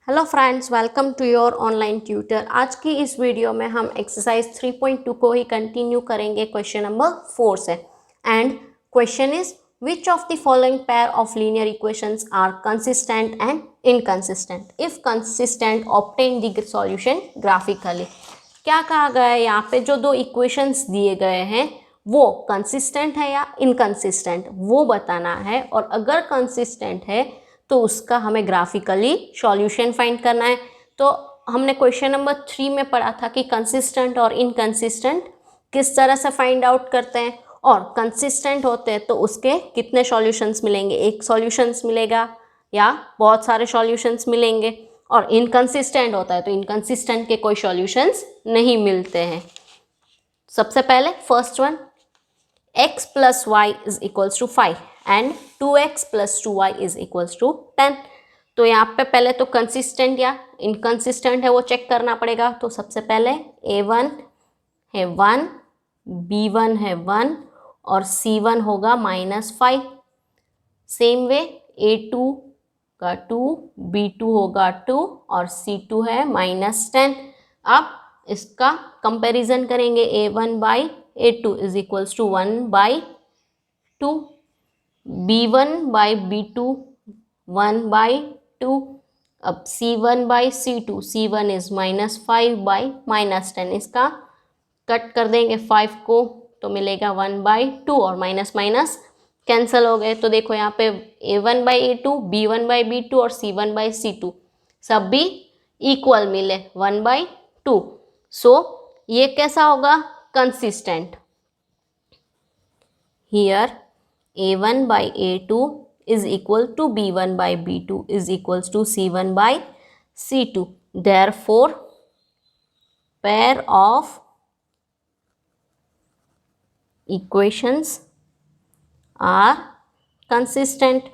Hello friends, welcome to your online tutor. आज की इस वीडियो में हम एक्सरसाइज 3.2 को ही कंटिन्यू करेंगे क्वेश्चन नंबर 4 से। And question is which of the following pair of linear equations are consistent and inconsistent, if consistent obtain the solution graphically. क्या कहा गया है यहाँ पे, जो दो इक्वेशंस दिए गए हैं वो कंसिस्टेंट है या इनकंसिस्टेंट वो बताना है, और अगर कंसिस्टेंट है तो उसका हमें ग्राफिकली सॉल्यूशन फाइंड करना है। तो हमने क्वेश्चन नंबर 3 में पढ़ा था कि कंसिस्टेंट और इनकंसिस्टेंट किस तरह से फाइंड आउट करते हैं, और कंसिस्टेंट होते हैं तो उसके कितने सॉल्यूशंस मिलेंगे, एक सॉल्यूशंस मिलेगा या बहुत सारे सॉल्यूशंस मिलेंगे, और इनकंसिस्टेंट होता है तो इनकंसिस्टेंट के कोई सॉल्यूशंस नहीं मिलते हैं। सबसे पहले first one, x plus y is equals to 5 and 2x plus 2y is equals to 10। तो यहाँ पे पहले तो कंसिस्टेंट या इनकंसिस्टेंट है वो चेक करना पड़ेगा। तो सबसे पहले a1 है 1, b1 है 1 और c1 होगा -5। सेम वे a2 का 2, b2 होगा 2 और c2 है -10। अब इसका कंपैरिजन करेंगे, a1 by a2 is equals to 1 by 2, b1 by b2 1 by 2। अब c1 by c2, c1 is -5 by -10। इसका कट कर देंगे 5 को तो मिलेगा 1 बाई 2 और माइनस माइनस कैंसिल हो गए। तो देखो यहाँ पे a1 by a2, b1 by b2 और c1 बाई c2 सब भी इक्वल मिले 1 बाई 2। सो ये कैसा होगा, consistent. Here a1 by a2 is equal to b1 by b2 is equals to c1 by c2, therefore pair of equations are consistent।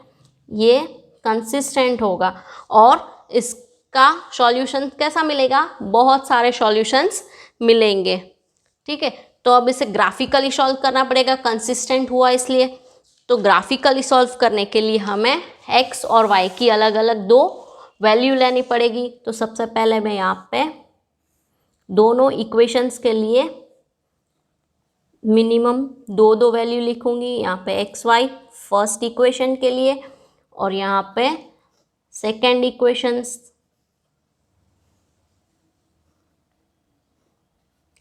ये consistent होगा और इसका सॉल्यूशन कैसा मिलेगा, बहुत सारे सॉल्यूशंस मिलेंगे। ठीक है, तो अब इसे ग्राफिकली सॉल्व करना पड़ेगा, कंसिस्टेंट हुआ इसलिए। तो ग्राफिकली सॉल्व करने के लिए हमें x और y की अलग अलग दो वैल्यू लेनी पड़ेगी। तो सबसे पहले मैं यहाँ पे दोनों इक्वेशंस के लिए मिनिमम दो वैल्यू लिखूंगी। यहाँ पे एक्स वाई फर्स्ट इक्वेशन के लिए और यहाँ पे second equations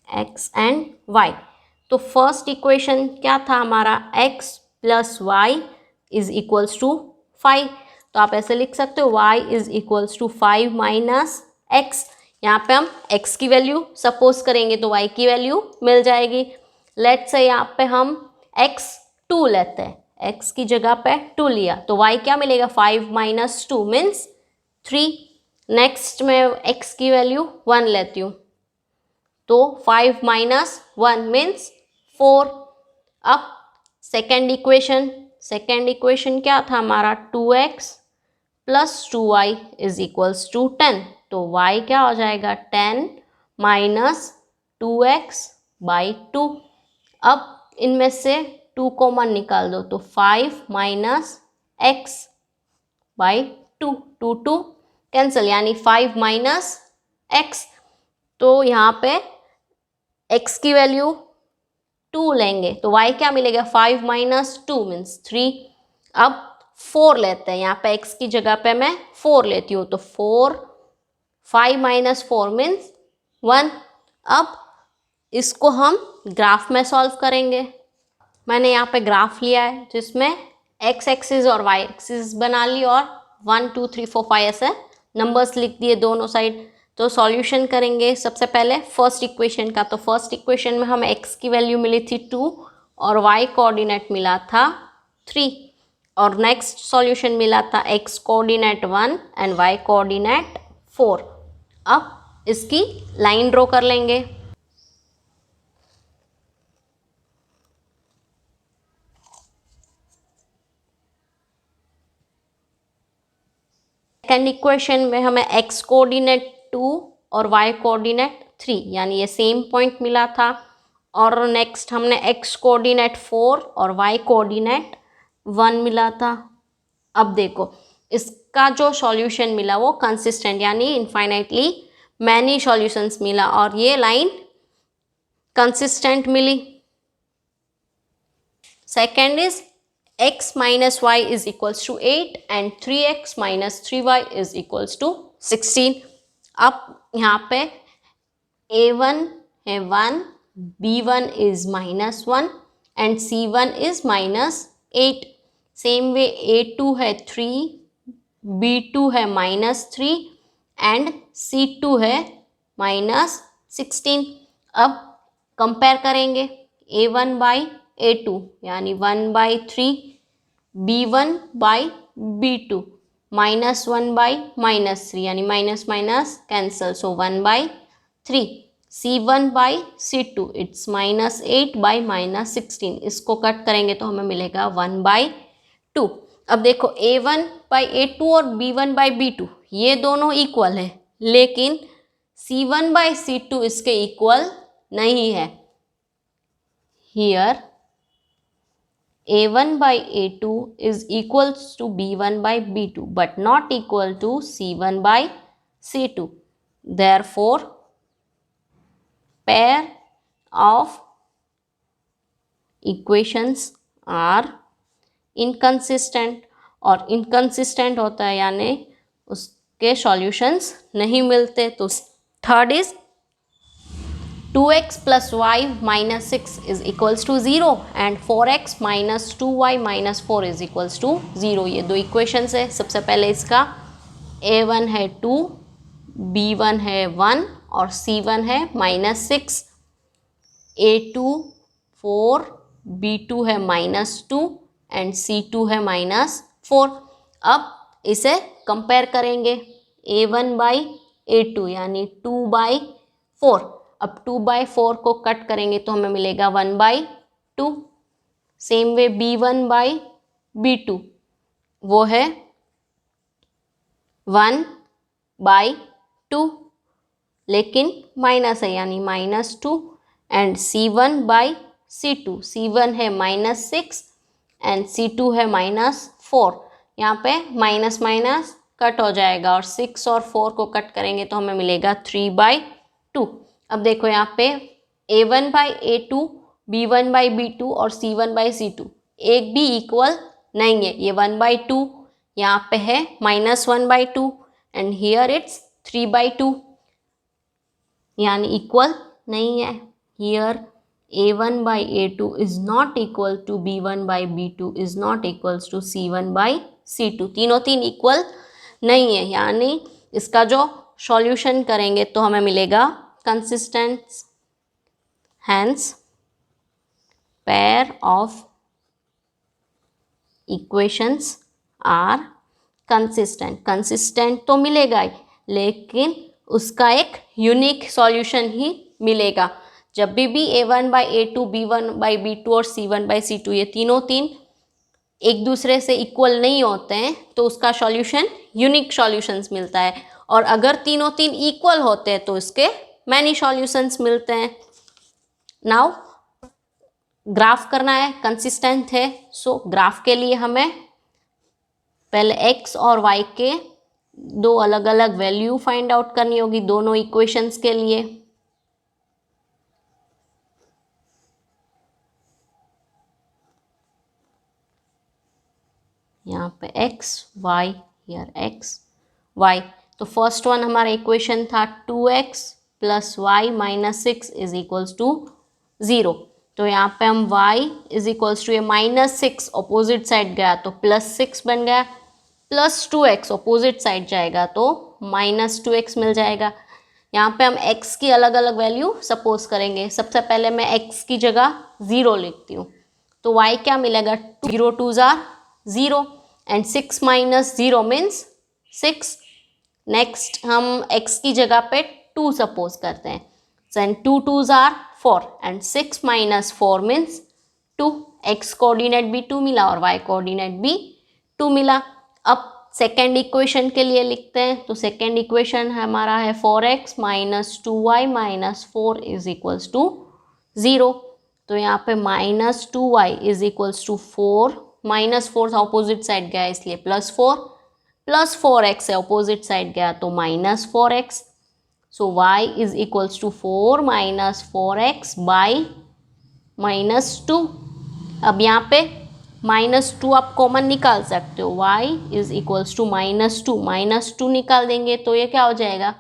x and y. तो फर्स्ट इक्वेशन क्या था हमारा, x plus y is equals to 5। तो आप ऐसे लिख सकते हो y is equals to 5 minus x. यहाँ पे हम x की वैल्यू सपोज करेंगे तो y की वैल्यू मिल जाएगी। लेट्स से यहाँ पे हम x 2 लेते हैं, x की जगह पे 2 लिया तो y क्या मिलेगा, 5 माइनस 2 मीन्स 3। नेक्स्ट में x की वैल्यू 1 लेती हूँ तो 5 माइनस 1 मीन्स 4। अब सेकेंड इक्वेशन क्या था हमारा, 2x plus 2y is equals to 10। तो y क्या हो जाएगा, 10 माइनस 2x बाई 2। अब इनमें से 2 कॉमन निकाल दो तो 5 माइनस x बाई 2, 2 कैंसिल यानी 5 माइनस x। तो यहाँ पे x की वैल्यू 2 लेंगे तो y क्या मिलेगा, 5 माइनस 2 मीन्स 3। अब 4 लेते हैं, यहाँ पे x की जगह पे मैं 4 लेती हूँ तो 4, 5 माइनस 4 मीन्स 1। अब इसको हम ग्राफ में सॉल्व करेंगे। मैंने यहाँ पे ग्राफ लिया है जिसमें x एक्सिस और y एक्सिस बना ली और 1 2 3 4 5 ऐसे नंबर्स लिख दिए दोनों साइड। तो सॉल्यूशन करेंगे सबसे पहले फर्स्ट इक्वेशन का। तो फर्स्ट इक्वेशन में हमें x की वैल्यू मिली थी 2 और y कोऑर्डिनेट मिला था 3, और नेक्स्ट सॉल्यूशन मिला था x coordinate 1 and y coordinate 4। अब इसकी लाइन ड्रॉ कर लेंगे। सेकेंड इक्वेशन में हमें x कोऑर्डिनेट 2 और y कोऑर्डिनेट 3 यानी ये सेम पॉइंट मिला था, और नेक्स्ट हमने x कोऑर्डिनेट 4 और y कोऑर्डिनेट 1 मिला था। अब देखो इसका जो सॉल्यूशन मिला वो कंसिस्टेंट यानी इनफाइनाइटली मैनी सॉल्यूशंस मिला और ये लाइन कंसिस्टेंट मिली। Second is x minus y is equals to 8 and 3x minus 3y is equals to 16। अब यहाँ पे a1 है 1, b1 is -1 and c1 is -8। Same way a2 है 3, b2 है -3 and c2 है -16। अब कंपेयर करेंगे a1 बाई a2 यानी 1/3, b1 बाई b2 -1 बाई -3 यानी minus minus cancel so 1/3, c1 by c2 it's -8 by -16। इसको कट करेंगे तो हमें मिलेगा 1/2। अब देखो a1 बाई a2 और b1 बाई b2 ये दोनों इक्वल है, लेकिन c1 बाई c2 इसके इक्वल नहीं है। Here a1 by a2 is equals to b1 by b2 but not equal to c1 by c2. Therefore, pair of equations are inconsistent और inconsistent होता है यानी उसके solutions नहीं मिलते। तो third is 2x plus y minus 6 is equals to 0 and 4x minus 2y minus 4 is equals to 0। ये दो इक्वेशंस है। सबसे पहले इसका a1 है 2, b1 है 1 और c1 है -6, a2 4, b2 है -2 एंड c2 है -4। अब इसे कंपेयर करेंगे a1 बाई a2 यानी 2/4। अब 2/4 को कट करेंगे तो हमें मिलेगा 1/2। Same way b1 by b2 वो है 1/2 लेकिन माइनस है यानी -2 and c1 by c2, c1 है -6 एंड c2 है -4। यहाँ पे माइनस माइनस कट हो जाएगा और 6 और 4 को कट करेंगे तो हमें मिलेगा 3/2। अब देखो यहाँ पे a1 by a2, b1 by b2 और c1 बाई c2 एक भी इक्वल नहीं है। ये 1/2 यहाँ पे है -1/2 एंड हियर इट्स 3/2 यानी इक्वल नहीं है। Here a1 by a2 is not equal to b1 by b2 is not equals to c1 by c2। तीनों तीन इक्वल नहीं है यानी इसका जो सॉल्यूशन करेंगे तो हमें मिलेगा consistent, hence pair of equations are consistent। consistent तो मिलेगा ही लेकिन उसका एक यूनिक सॉल्यूशन ही मिलेगा। जब भी a1 by a2, b1 by b2 और c1 बाई c2 ये तीनों तीन एक दूसरे से इक्वल नहीं होते हैं तो उसका सॉल्यूशन यूनिक सॉल्यूशंस मिलता है, और अगर तीनों तीन इक्वल होते हैं तो इसके मैनी सॉल्यूशंस मिलते हैं। नाउ ग्राफ करना है, कंसिस्टेंट है, सो ग्राफ के लिए हमें पहले x और y के दो अलग अलग वैल्यू फाइंड आउट करनी होगी दोनों इक्वेशंस के लिए। यहाँ पे x y, here x y। तो फर्स्ट वन हमारा इक्वेशन था 2x plus y minus 6 is equals to 0। तो यहाँ पे हम y इज इक्वल्स टू ये -6 अपोजिट साइड गया तो +6 बन गया, प्लस 2x अपोजिट साइड जाएगा तो -2x मिल जाएगा। यहाँ पे हम x की अलग अलग वैल्यू सपोज करेंगे। सबसे पहले मैं x की जगह 0 लिखती हूँ तो y क्या मिलेगा, 0 2 jar 0 and 6 minus 0 means 6। Next हम x की जगह पे 2 सपोज करते हैं, and 2 2 jar 4 and 6 minus 4 means 2। x coordinate भी 2 मिला और y कोऑर्डिनेट भी 2 मिला। अब सेकेंड इक्वेशन के लिए लिखते हैं तो सेकेंड इक्वेशन हमारा है 4x minus 2y minus 4 is equals to 0। तो यहाँ पे -2y इज इक्वल्स टू 4, -4 था अपोजिट साइड गया इसलिए +4, प्लस 4x है, अपोजिट साइड गया तो minus 4x। So y is equals to 4 minus 4x by -2। अब यहाँ पे -2 आप कॉमन निकाल सकते हो, y इज इक्वल्स टू -2 निकाल देंगे तो ये क्या हो जाएगा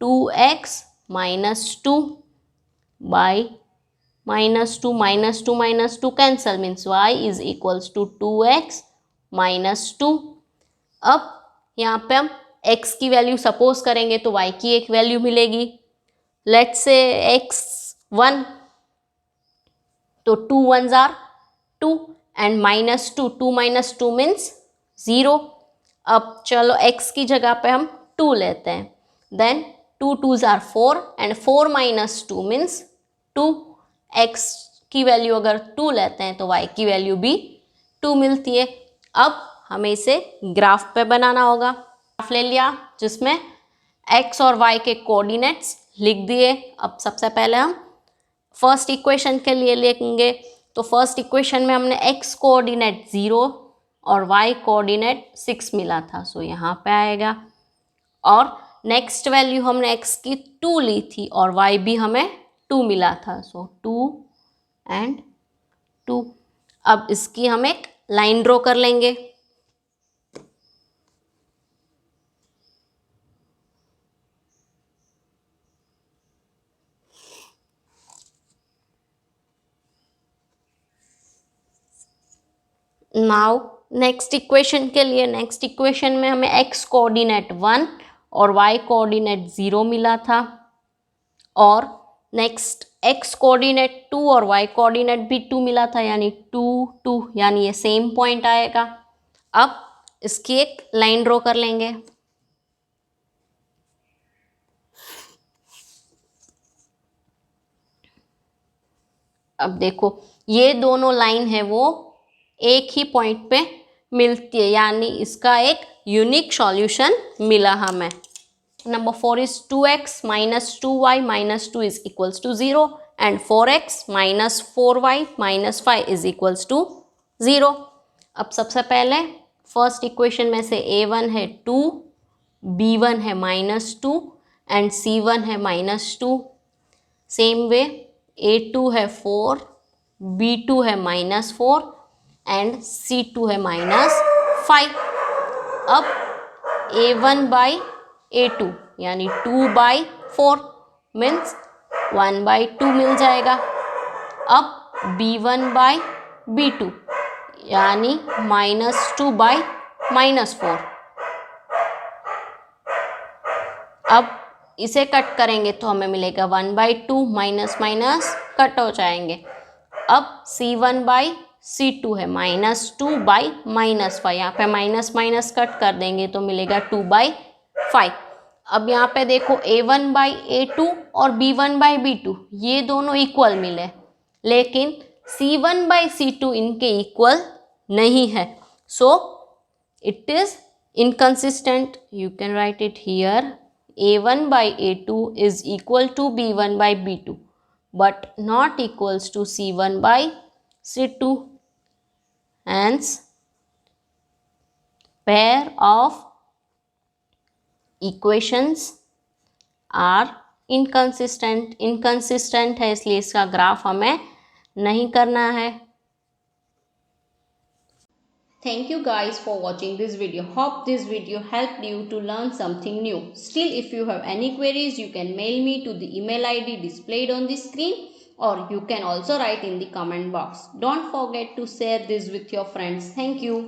2x -2 by -2 cancel means y is equals to 2x -2। अब यहाँ पे हम x की वैल्यू सपोज करेंगे तो y की एक वैल्यू मिलेगी, लेट्स से x1, तो 2 1s are 2 एंड -2 मीन्स 0। अब चलो x की जगह पे हम 2 लेते हैं, then 2 2s are 4 and 4 -2 means 2। x की वैल्यू अगर 2 लेते हैं तो y की वैल्यू भी 2 मिलती है। अब हमें इसे ग्राफ पे बनाना होगा। ग्राफ ले लिया जिसमें x और y के कोऑर्डिनेट्स लिख दिए। अब सबसे पहले हम फर्स्ट इक्वेशन के लिए लिखेंगे, तो फर्स्ट इक्वेशन में हमने x कोऑर्डिनेट 0 और y कोऑर्डिनेट 6 मिला था, सो यहाँ पे आएगा। और नेक्स्ट वैल्यू हमने x की 2 ली थी और y भी हमें 2 मिला था, सो 2 एंड 2। अब इसकी हम एक लाइन ड्रॉ कर लेंगे। नाउ नेक्स्ट इक्वेशन के लिए, नेक्स्ट इक्वेशन में हमें x कोऑर्डिनेट 1 और y कोऑर्डिनेट 0 मिला था, और नेक्स्ट x कोऑर्डिनेट 2 और y कोऑर्डिनेट भी 2 मिला था, यानी 2 2, यानी ये सेम पॉइंट आएगा। अब इसकी एक लाइन ड्रॉ कर लेंगे। अब देखो ये दोनों लाइन है वो एक ही पॉइंट पे मिलती है, यानी इसका एक यूनिक सॉल्यूशन मिला हमें। Number 4 is 2x - 2y - 2 is equals to 0 and 4x - 4y - 5 is equals to 0। अब सबसे पहले फर्स्ट इक्वेशन में से a1 है 2, b1 है -2 एंड c1 है -2। सेम वे a2 है 4, b2 है -4 एंड c2 है -5। अब a1 बाई a2 यानी 2/4 मीन्स 1/2 मिल जाएगा। अब b1 बाई b2 यानी -2/-4। अब इसे कट करेंगे तो हमें मिलेगा 1/2, माइनस कट हो जाएंगे। अब c1/c2 है -2/-5, यहाँ पे माइनस कट कर देंगे तो मिलेगा 2/5। अब यहाँ पे देखो a1/a2 और b1/b2 ये दोनों इक्वल मिले, लेकिन c1/c2 इनके इक्वल नहीं है, so it is inconsistent. You can write it here. a1/a2 is equal to b1/b2 but not equals to c1/c2. Hence pair of equations are inconsistent है, इसलिए इसका ग्राफ हमें नहीं करना है। Thank you guys for watching this video. Hope this video helped you to learn something new. Still, if you have any queries, you can mail me to the email ID displayed on the screen, or you can also write in the comment box. Don't forget to share this with your friends. Thank you.